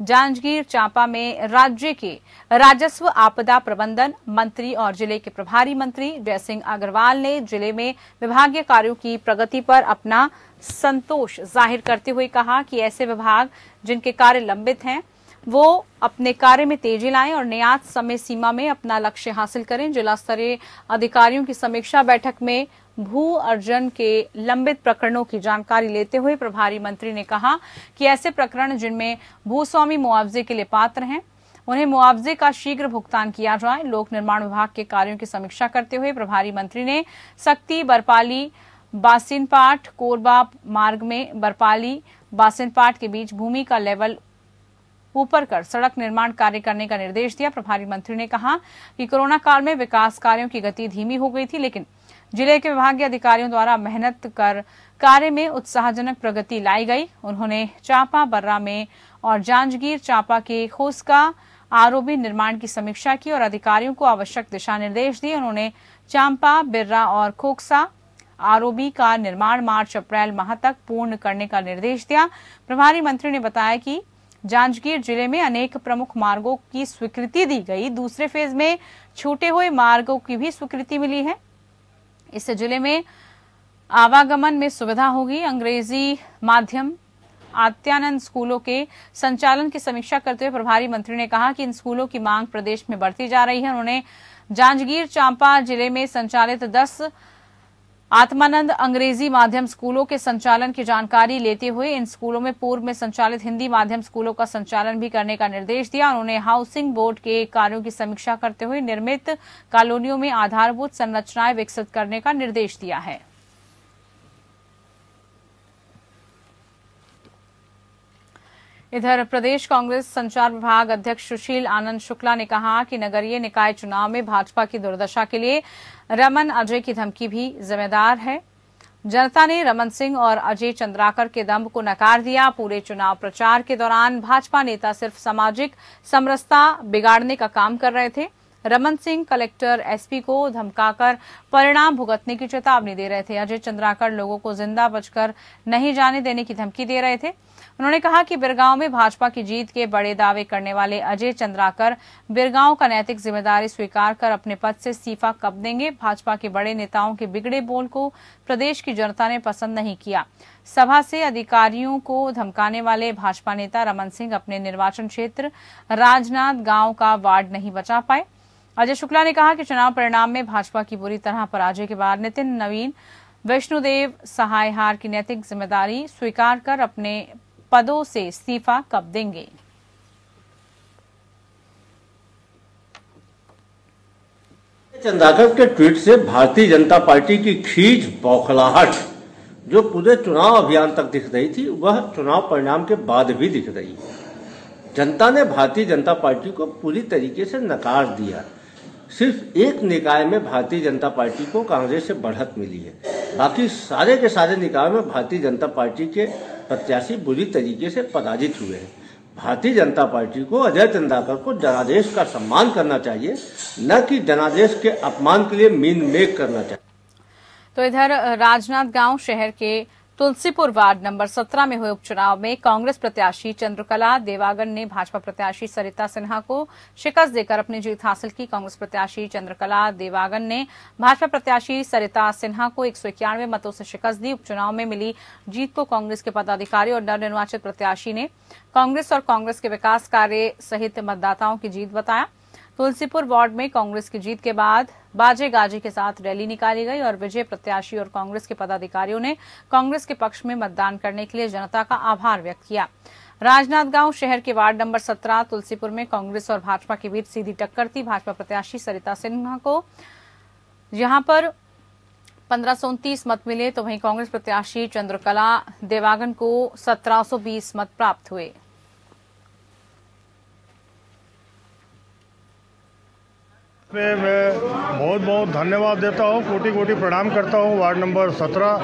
जांजगीर चांपा में राज्य के राजस्व आपदा प्रबंधन मंत्री और जिले के प्रभारी मंत्री जयसिंह अग्रवाल ने जिले में विभागीय कार्यों की प्रगति पर अपना संतोष जाहिर करते हुए कहा कि ऐसे विभाग जिनके कार्य लंबित हैं वो अपने कार्य में तेजी लाएं और नियत समय सीमा में अपना लक्ष्य हासिल करें। जिला स्तरीय अधिकारियों की समीक्षा बैठक में भू अर्जन के लंबित प्रकरणों की जानकारी लेते हुए प्रभारी मंत्री ने कहा कि ऐसे प्रकरण जिनमें भूस्वामी मुआवजे के लिए पात्र हैं उन्हें मुआवजे का शीघ्र भुगतान किया जाए। लोक निर्माण विभाग के कार्यों की समीक्षा करते हुए प्रभारी मंत्री ने सक्ती बरपाली बासिनपाट कोरबा मार्ग में बरपाली बासिनपाट के बीच भूमि का लेवल ऊपर कर सड़क निर्माण कार्य करने का निर्देश दिया। प्रभारी मंत्री ने कहा कि कोरोना काल में विकास कार्यों की गति धीमी हो गई थी, लेकिन जिले के विभागीय अधिकारियों द्वारा मेहनत कर कार्य में उत्साहजनक प्रगति लाई गई। उन्होंने चांपा बर्रा में और जांजगीर चांपा के खोसका आरओबी निर्माण की समीक्षा की और अधिकारियों को आवश्यक दिशा निर्देश दिए। उन्होंने चांपा बिर्रा और खोखसा आरओबी का निर्माण मार्च अप्रैल माह तक पूर्ण करने का निर्देश दिया। प्रभारी मंत्री ने बताया कि जांजगीर जिले में अनेक प्रमुख मार्गों की स्वीकृति दी गई। दूसरे फेज में छूटे हुए मार्गों की भी स्वीकृति मिली है। इससे जिले में आवागमन में सुविधा होगी। अंग्रेजी माध्यम आत्यानंद स्कूलों के संचालन की समीक्षा करते हुए प्रभारी मंत्री ने कहा कि इन स्कूलों की मांग प्रदेश में बढ़ती जा रही है। उन्होंने जांजगीर चांपा जिले में संचालित 10 आत्मानंद अंग्रेजी माध्यम स्कूलों के संचालन की जानकारी लेते हुए इन स्कूलों में पूर्व में संचालित हिंदी माध्यम स्कूलों का संचालन भी करने का निर्देश दिया। उन्होंने हाउसिंग बोर्ड के कार्यों की समीक्षा करते हुए निर्मित कॉलोनियों में आधारभूत संरचनाएं विकसित करने का निर्देश दिया है। इधर प्रदेश कांग्रेस संचार विभाग अध्यक्ष सुशील आनंद शुक्ला ने कहा कि नगरीय निकाय चुनाव में भाजपा की दुर्दशा के लिए रमन अजय की धमकी भी जिम्मेदार है। जनता ने रमन सिंह और अजय चंद्राकर के दम्भ को नकार दिया। पूरे चुनाव प्रचार के दौरान भाजपा नेता सिर्फ सामाजिक समरसता बिगाड़ने का काम कर रहे थे। रमन सिंह कलेक्टर एसपी को धमकाकर परिणाम भुगतने की चेतावनी दे रहे थे। अजय चंद्राकर लोगों को जिंदा बचकर नहीं जाने देने की धमकी दे रहे थे। उन्होंने कहा कि बिरगांव में भाजपा की जीत के बड़े दावे करने वाले अजय चंद्राकर बिरगांव का नैतिक जिम्मेदारी स्वीकार कर अपने पद से इस्तीफा कब देंगे। भाजपा के बड़े नेताओं के बिगड़े बोल को प्रदेश की जनता ने पसंद नहीं किया। सभा से अधिकारियों को धमकाने वाले भाजपा नेता रमन सिंह अपने निर्वाचन क्षेत्र राजनांद गांव का वार्ड नहीं बचा पाए। अजय शुक्ला ने कहा कि चुनाव परिणाम में भाजपा की बुरी तरह पराजय के बाद नितिन नवीन वैष्णोदेव सहाय हार की नैतिक जिम्मेदारी स्वीकार कर अपने पदों से इस्तीफा कब देंगे। चंद्राकर के ट्वीट से भारतीय जनता पार्टी की खींच बौखलाहट जो पूरे चुनाव अभियान तक दिख रही थी वह चुनाव परिणाम के बाद भी दिख रही है। जनता ने भारतीय जनता पार्टी को पूरी तरीके से नकार दिया। सिर्फ एक निकाय में भारतीय जनता पार्टी को कांग्रेस से बढ़त मिली है, बाकी सारे के सारे निकाय में भारतीय जनता पार्टी के प्रत्याशी बुरी तरीके से पराजित हुए हैं। भारतीय जनता पार्टी को अजय चंद्राकर को जनादेश का सम्मान करना चाहिए, न कि जनादेश के अपमान के लिए मीन मेक करना चाहिए। तो इधर राजनांदगांव शहर के तुलसीपुर वार्ड नंबर 17 में हुए उपचुनाव में कांग्रेस प्रत्याशी चंद्रकला देवागन ने भाजपा प्रत्याशी सरिता सिन्हा को शिकस्त देकर अपनी जीत हासिल की। कांग्रेस प्रत्याशी चंद्रकला देवागन ने भाजपा प्रत्याशी सरिता सिन्हा को 191 मतों से शिकस्त दी। उपचुनाव में मिली जीत को कांग्रेस के पदाधिकारी और नवनिर्वाचित प्रत्याशी ने कांग्रेस और कांग्रेस के विकास कार्य सहित मतदाताओं की जीत बताया। तुलसीपुर वार्ड में कांग्रेस की जीत के बाद बाजे गाजे के साथ रैली निकाली गई और विजय प्रत्याशी और कांग्रेस के पदाधिकारियों ने कांग्रेस के पक्ष में मतदान करने के लिए जनता का आभार व्यक्त किया। राजनांदगांव शहर के वार्ड नंबर 17 तुलसीपुर में कांग्रेस और भाजपा के बीच सीधी टक्कर थी। भाजपा प्रत्याशी सरिता सिन्हा को यहां पर 1529 मत मिले तो वहीं कांग्रेस प्रत्याशी चंद्रकला देवागन को 1720 मत प्राप्त हुए। मैं बहुत बहुत धन्यवाद देता हूँ, कोटि कोटि प्रणाम करता हूँ वार्ड नंबर 17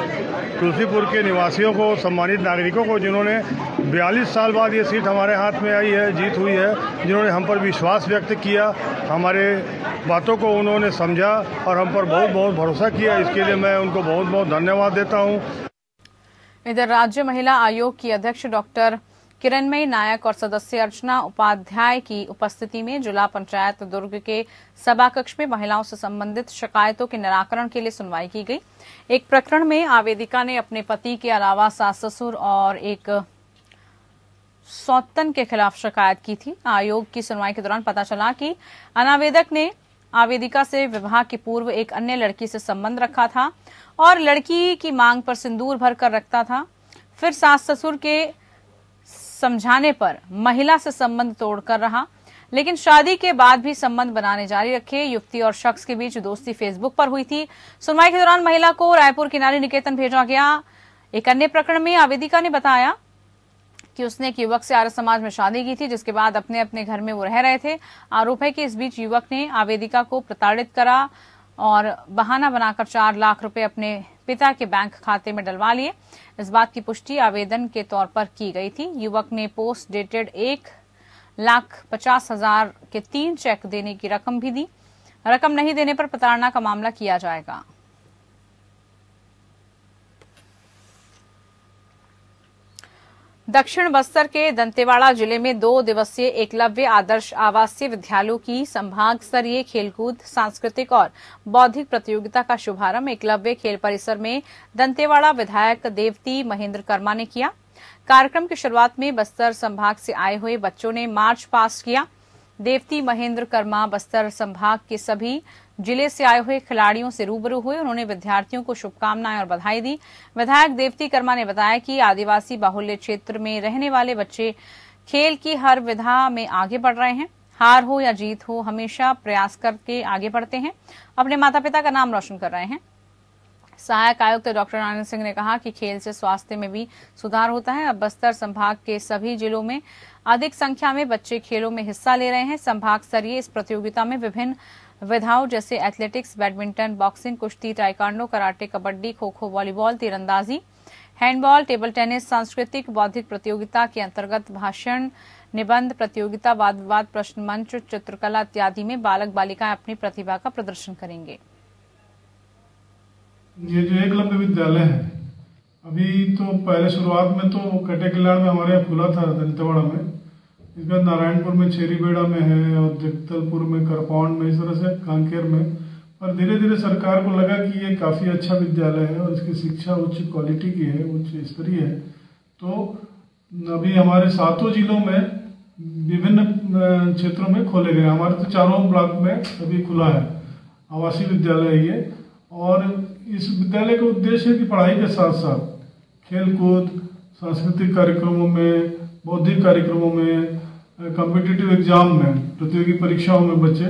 तुलसीपुर के निवासियों को, सम्मानित नागरिकों को, जिन्होंने 42 साल बाद ये सीट हमारे हाथ में आई है, जीत हुई है, जिन्होंने हम पर विश्वास व्यक्त किया, हमारे बातों को उन्होंने समझा और हम पर बहुत बहुत भरोसा किया। इसके लिए मैं उनको बहुत बहुत धन्यवाद देता हूँ। इधर राज्य महिला आयोग की अध्यक्ष डॉक्टर किरणमयी नायक और सदस्य अर्चना उपाध्याय की उपस्थिति में जिला पंचायत दुर्ग के सभा कक्ष में महिलाओं से संबंधित शिकायतों के निराकरण के लिए सुनवाई की गई। एक प्रकरण में आवेदिका ने अपने पति के अलावा सास ससुर और एक सौतन के खिलाफ शिकायत की थी। आयोग की सुनवाई के दौरान पता चला कि अनावेदक ने आवेदिका से विवाह के पूर्व एक अन्य लड़की से संबंध रखा था और लड़की की मांग पर सिंदूर भरकर रखता था। फिर सास ससुर के समझाने पर महिला से संबंध तोड़कर रहा, लेकिन शादी के बाद भी संबंध बनाने जारी रखे। युवती और शख्स के बीच दोस्ती फेसबुक पर हुई थी। सुनवाई के दौरान महिला को रायपुर के नारी निकेतन भेजा गया। एक अन्य प्रकरण में आवेदिका ने बताया कि उसने एक युवक से आर्य समाज में शादी की थी, जिसके बाद अपने अपने घर में वो रह रहे थे। आरोप है कि इस बीच युवक ने आवेदिका को प्रताड़ित करा और बहाना बनाकर 4 लाख रुपए अपने पिता के बैंक खाते में डलवा लिए। इस बात की पुष्टि आवेदन के तौर पर की गई थी। युवक ने पोस्ट डेटेड 1,50,000 के 3 चेक देने की रकम भी दी। रकम नहीं देने पर प्रताड़ना का मामला किया जाएगा। दक्षिण बस्तर के दंतेवाड़ा जिले में 2 दिवसीय एकलव्य आदर्श आवासीय विद्यालयों की संभाग स्तरीय खेलकूद, सांस्कृतिक और बौद्धिक प्रतियोगिता का शुभारंभ एकलव्य खेल परिसर में दंतेवाड़ा विधायक देवती महेंद्र कर्मा ने किया। कार्यक्रम की शुरुआत में बस्तर संभाग से आए हुए बच्चों ने मार्च पास्ट किया। देवती महेंद्र कर्मा बस्तर संभाग के सभी जिले से आए हुए खिलाड़ियों से रूबरू हुए। उन्होंने विद्यार्थियों को शुभकामनाएं और बधाई दी। विधायक देवती कर्मा ने बताया कि आदिवासी बाहुल्य क्षेत्र में रहने वाले बच्चे खेल की हर विधा में आगे बढ़ रहे हैं। हार हो या जीत हो, हमेशा प्रयास करके आगे बढ़ते हैं, अपने माता पिता का नाम रोशन कर रहे हैं। सहायक आयुक्त डॉक्टर आनंद सिंह ने कहा कि खेल से स्वास्थ्य में भी सुधार होता है। अब बस्तर संभाग के सभी जिलों में अधिक संख्या में बच्चे खेलों में हिस्सा ले रहे हैं। संभाग स्तरीय इस प्रतियोगिता में विभिन्न विधाओं जैसे एथलेटिक्स, बैडमिंटन, बॉक्सिंग, कुश्ती, taekwondo, karate, kabaddi, kho kho, volleyball, तीरंदाजी, हैंडबॉल, टेबल टेनिस, सांस्कृतिक बौद्धिक प्रतियोगिता के अंतर्गत भाषण, निबंध प्रतियोगिता, वाद विवाद, प्रश्न मंच, चित्रकला इत्यादि में बालक बालिकाएं अपनी प्रतिभा का प्रदर्शन करेंगे। ये जो एकलव्य विद्यालय है, अभी तो पहले शुरुआत में तो कटे किलाड़ में हमारे यहाँ खुला था दंतेवाड़ा में, इसके बाद नारायणपुर में, छेरीबेड़ा में है और जगदलपुर में, करपौंड में, इस तरह से कांकेर में। पर धीरे धीरे सरकार को लगा कि ये काफ़ी अच्छा विद्यालय है और इसकी शिक्षा उच्च क्वालिटी की है, उच्च स्तरीय है। तो अभी हमारे 7 जिलों में विभिन्न क्षेत्रों में खोले गए। हमारे तो 4 ब्लॉक में अभी खुला है आवासीय विद्यालय है ये। और इस विद्यालय का उद्देश्य है कि पढ़ाई के साथ साथ खेलकूद, सांस्कृतिक कार्यक्रमों में, बौद्धिक कार्यक्रमों में, कॉम्पिटिटिव एग्जाम में, प्रतियोगी परीक्षाओं में बच्चे